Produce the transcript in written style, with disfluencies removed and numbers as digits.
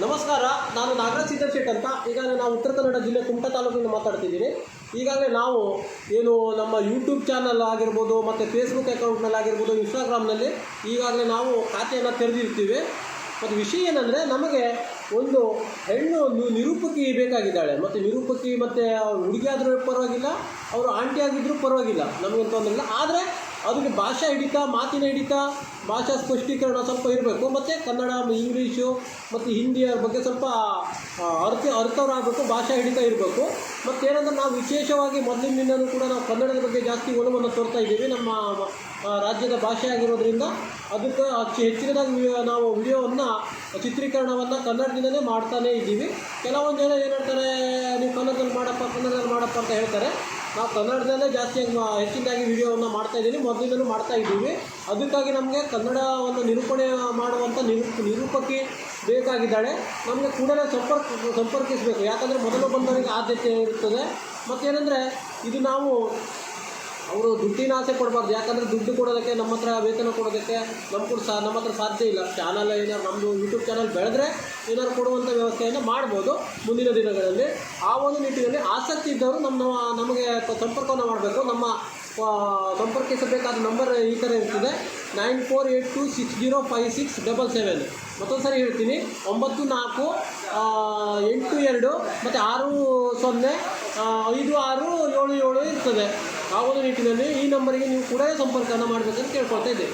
ನಮಸ್ಕಾರ, ನಾನು ನಾಗರಾಜ್ ಶೆಟ್ ಅಂತ. ಈಗಾಗಲೇ ನಾವು ಉತ್ತರ ಕನ್ನಡ ಜಿಲ್ಲೆ ಕುಮಟಾ ತಾಲೂಕಿನಿಂದ ಮಾತಾಡ್ತಿದ್ದೀನಿ. ಈಗಾಗಲೇ ನಾವು ಏನು ನಮ್ಮ ಯೂಟ್ಯೂಬ್ ಚಾನಲ್ ಆಗಿರ್ಬೋದು, ಮತ್ತು ಫೇಸ್ಬುಕ್ ಅಕೌಂಟ್ನಲ್ಲಿ ಆಗಿರ್ಬೋದು, ಇನ್ಸ್ಟಾಗ್ರಾಮ್ನಲ್ಲಿ ಈಗಾಗಲೇ ನಾವು ಖಾತೆಯನ್ನು ತೆರೆದಿರ್ತೀವಿ. ಮತ್ತು ವಿಷಯ ಏನಂದರೆ, ನಮಗೆ ಒಂದು ಹೆಣ್ಣು ನಿರೂಪಕಿ ಬೇಕಾಗಿದ್ದಾಳೆ. ಮತ್ತು ನಿರೂಪಕಿ ಮತ್ತು ಹುಡುಗಿ ಆದರೂ ಪರವಾಗಿಲ್ಲ, ಅವರು ಆಂಟಿ ಆಗಿದ್ದರೂ ಪರವಾಗಿಲ್ಲ, ನಮಗೇನು ತೊಂದರೆ ಇಲ್ಲ. ಆದರೆ ಅದಕ್ಕೆ ಭಾಷಾ ಹಿಡಿತ, ಮಾತಿನ ಹಿಡಿತ, ಭಾಷಾ ಸ್ಪಷ್ಟೀಕರಣ ಸ್ವಲ್ಪ ಇರಬೇಕು. ಮತ್ತು ಕನ್ನಡ, ಇಂಗ್ಲೀಷು ಮತ್ತು ಹಿಂದಿಯ ಬಗ್ಗೆ ಸ್ವಲ್ಪ ಅರ್ಥವರಾಗಬೇಕು, ಭಾಷಾ ಹಿಡಿತ ಇರಬೇಕು. ಮತ್ತೇನಂದ್ರೆ, ನಾವು ವಿಶೇಷವಾಗಿ ಮೊದಲಿನಿಂದಲೂ ಕೂಡ ನಾವು ಕನ್ನಡದ ಬಗ್ಗೆ ಜಾಸ್ತಿ ಒಲವನ್ನು ತೋರ್ತಾ ಇದ್ದೀವಿ. ನಮ್ಮ ರಾಜ್ಯದ ಭಾಷೆ ಆಗಿರೋದ್ರಿಂದ ಅದಕ್ಕೆ ಹೆಚ್ಚಿನದಾಗಿ ನಾವು ವಿಡಿಯೋವನ್ನು, ಚಿತ್ರೀಕರಣವನ್ನು ಕನ್ನಡದಿಂದಲೇ ಮಾಡ್ತಾನೇ ಇದ್ದೀವಿ. ಕೆಲವೊಂದು ಜನ ಏನು ಹೇಳ್ತಾರೆ, ನೀವು ಕನ್ನಡದಲ್ಲಿ ಮಾಡಪ್ಪ ಅಂತ ಹೇಳ್ತಾರೆ. ನಾವು ಕನ್ನಡದಲ್ಲೇ ಜಾಸ್ತಿ ಹೆಚ್ಚಿನದಾಗಿ ವಿಡಿಯೋವನ್ನು ಮಾಡ್ತಾಯಿದ್ದೀನಿ, ಮೊದಲಿಂದಲೂ ಮಾಡ್ತಾಯಿದ್ದೀವಿ. ಅದಕ್ಕಾಗಿ ನಮಗೆ ಕನ್ನಡವನ್ನು ನಿರೂಪಣೆ ಮಾಡುವಂಥ ನಿರೂಪಕಿ ಬೇಕಾಗಿದ್ದಾಳೆ. ನಮಗೆ ಕೂಡಲೇ ಸಂಪರ್ಕಿಸಬೇಕು. ಯಾಕಂದರೆ ಮೊದಲು ಬಂದವರಿಗೆ ಆದ್ಯತೆ ಇರ್ತದೆ. ಮತ್ತೇನೆಂದರೆ, ಇದು ನಾವು ಅವರು ದುಡ್ಡಿನ ಆಸೆ ಕೊಡಬಾರ್ದು. ಯಾಕಂದರೆ ದುಡ್ಡು ಕೊಡೋದಕ್ಕೆ, ನಮ್ಮ ಹತ್ರ ವೇತನ ಕೊಡೋದಕ್ಕೆ ನಮ್ಮ ಹತ್ರ ಸಾಧ್ಯ ಇಲ್ಲ. ಚಾನಲ್ ಏನಾದ್ರು ನಮ್ಮದು ಯೂಟ್ಯೂಬ್ ಚಾನಲ್ ಬೆಳೆದ್ರೆ ಏನಾದ್ರು ಕೊಡುವಂಥ ವ್ಯವಸ್ಥೆಯನ್ನು ಮಾಡ್ಬೋದು ಮುಂದಿನ ದಿನಗಳಲ್ಲಿ. ಆ ಒಂದು ನಿಟ್ಟಿನಲ್ಲಿ ಆಸಕ್ತಿ ಇದ್ದವರು ನಮಗೆ ಸಂಪರ್ಕವನ್ನು ಮಾಡಬೇಕು. ನಮ್ಮ ಸಂಪರ್ಕಿಸಬೇಕಾದ ನಂಬರ್ ಈ ಥರ ಇರ್ತದೆ: 9482605677. ಮತ್ತೊಂದು ಸರಿ ಹೇಳ್ತೀನಿ: 9482 ಮತ್ತು 605677 ಇರ್ತದೆ. ಆ ಒಂದು ನಿಟ್ಟಿನಲ್ಲಿ ಈ ನಂಬರಿಗೆ ನೀವು ಕೂಡ ಸಂಪರ್ಕವನ್ನು ಮಾಡಬೇಕಂತ ಕೇಳ್ಕೊಳ್ತಾ ಇದ್ದೆ.